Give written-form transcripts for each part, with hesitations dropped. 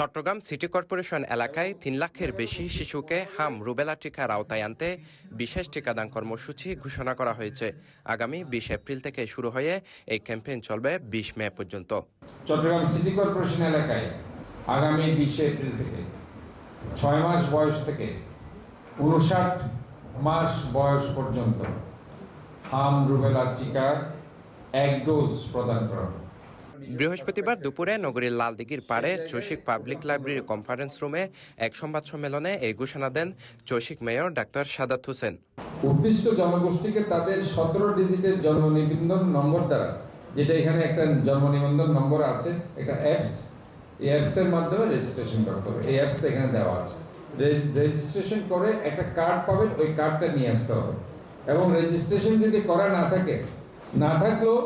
Chittagong city corporation এলাকায় ৩ লাখের বেশি শিশুকে হাম রুবেলা টিকার আওতায় আনতে বিশেষ টিকাদান কর্মসূচি ঘোষণা করা হয়েছে। আগামী ২০ এপ্রিল থেকে শুরু হয়ে এই ক্যাম্পেইন চলবে ২০ মে পর্যন্ত। চট্টগ্রাম সিটি কর্পোরেশন এলাকায় আগামী ২০ এপ্রিল থেকে ৬ মাস বয়স থেকে ৫৯ মাস বয়স পর্যন্ত হাম রুবেলা টিকার ১ ডোজ প্রদান করা হবে। বৃহস্পতিবার দুপুরে নগরীর লালদিঘির পাড়ে চসিক পাবলিক লাইব্রেরি কনফারেন্স রুমে এক সংবাদ সম্মেলনে এই ঘোষণা দেন চসিক মেয়র ডাক্তার সাদাত হোসেন। উদ্দিষ্ট জনগোষ্ঠীকে তাদের ১৭ ডিজিটের জন্ম নিবন্ধন নম্বর দ্বারা, যেটা এখানে একটা জন্ম নিবন্ধন নম্বর আছে, একটা অ্যাপস, এই অ্যাপসের মাধ্যমে রেজিস্ট্রেশন করতে হবে। এই অ্যাপসটা এখানে দেওয়া আছে। রেজিস্ট্রেশন করে একটা কার্ড পাবেন, ওই কার্ডটা নিয়ে আসতে হবে। এবং রেজিস্ট্রেশন যদি করা না থাকলেও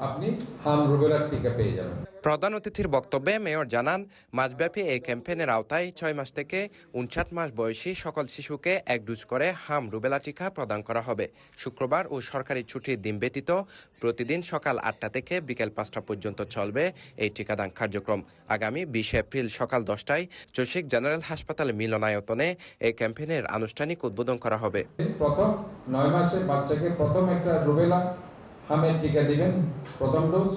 আপনি হাম রুবেলার টিকা পেয়ে যাবেন। প্রধান অতিথির বক্তব্যে মেয়র জানান, মাসব্যাপী এই ক্যাম্পেইনের আওতায় ৬ মাস থেকে ৫৯ মাস বয়সী সকল শিশুকে ১ ডোজ করে হাম রুবেলা টিকা প্রদান করা হবে। শুক্রবার ও সরকারি ছুটির দিন ব্যতীত প্রতিদিন সকাল ৮টা থেকে বিকেল ৫টা পর্যন্ত চলবে এই টিকাদান কার্যক্রম। আগামী ২০ এপ্রিল সকাল ১০টায় চসিক জেনারেল হাসপাতাল মিলনায়তনে এই ক্যাম্পেইনের আনুষ্ঠানিক উদ্বোধন করা হবে। প্রথম ৯ মাসের বাচ্চাকে প্রথম একটা রুবেলা হামের টিকা দিবেন, প্রথম ডোজ,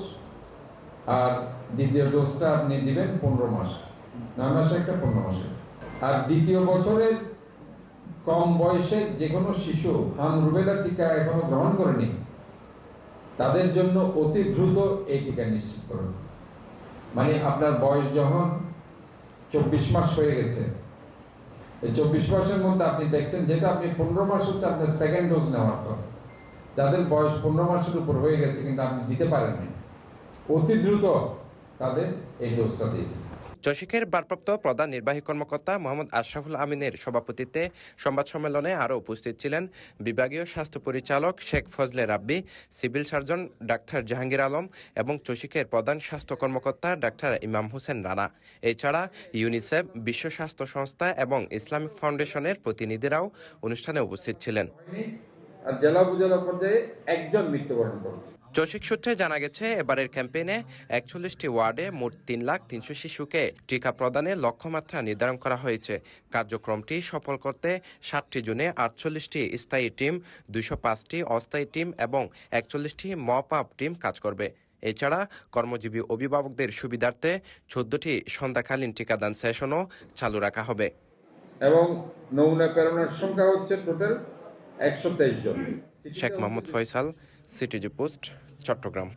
আর দ্বিতীয় ডোজটা আপনি দিবেন ১৫ মাস, ৯ মাসে একটা, ১৫ মাসে। আর দ্বিতীয় বছরের কম বয়সের যে কোনো শিশু হাম রুবেলা টিকা এখনো গ্রহণ করেনি, তাদের জন্য অতি দ্রুত এই টিকা নিশ্চিত করুন। মানে আপনার বয়স যখন ২৪ মাস হয়ে গেছে, এই ২৪ মাসের মধ্যে আপনি দেখছেন, যেটা আপনি ১৫ মাস হচ্ছে আপনার সেকেন্ড ডোজ নেওয়ার পর, যাদের বয়স ১৫ মাসের উপর হয়ে গেছে কিন্তু আপনি দিতে পারেননি, অতি দ্রুত তাদের এই ডোজটা দিন। চসিকের ভারপ্রাপ্ত প্রধান নির্বাহী কর্মকর্তা মোহাম্মদ আশরাফুল আমিনের সভাপতিত্বে সংবাদ সম্মেলনে আরও উপস্থিত ছিলেন বিভাগীয় স্বাস্থ্য পরিচালক Sheikh Fazle Rabbi, civil surgeon doctor Jahangir Alam এবং চসিকের প্রধান স্বাস্থ্য কর্মকর্তা ডাক্তার ইমাম হোসেন রানা। এছাড়া ইউনিসেফ, বিশ্ব স্বাস্থ্য সংস্থা এবং ইসলামিক ফাউন্ডেশনের প্রতিনিধিরাও অনুষ্ঠানে উপস্থিত ছিলেন। আর জেলা উপজেলা পর্যায়ে একজন মৃত্যুবরণ করেছে। চসিক সূত্রে জানা গেছে, এবারের ক্যাম্পেইনে ৪১টি ওয়ার্ডে মোট ৩,৩০,০০০ শিশুকে টিকা প্রদানের লক্ষ্যমাত্রা নির্ধারণ করা হয়েছে। কার্যক্রমটি সফল করতে ৭টি জুনে ৪৮টি স্থায়ী টিম, ২০৫টি অস্থায়ী টিম এবং ৪১টি মপ আপ টিম কাজ করবে। এছাড়া কর্মজীবী অভিভাবকদের সুবিধার্থে ১৪টি সন্ধ্যাকালীন টিকাদান সেশনও চালু রাখা হবে। এবং নমুনা প্রেরণের সংখ্যা হচ্ছে টোটাল ১২৩ জন। Sheikh Mohammad Faisal, CTG post, Chittagong.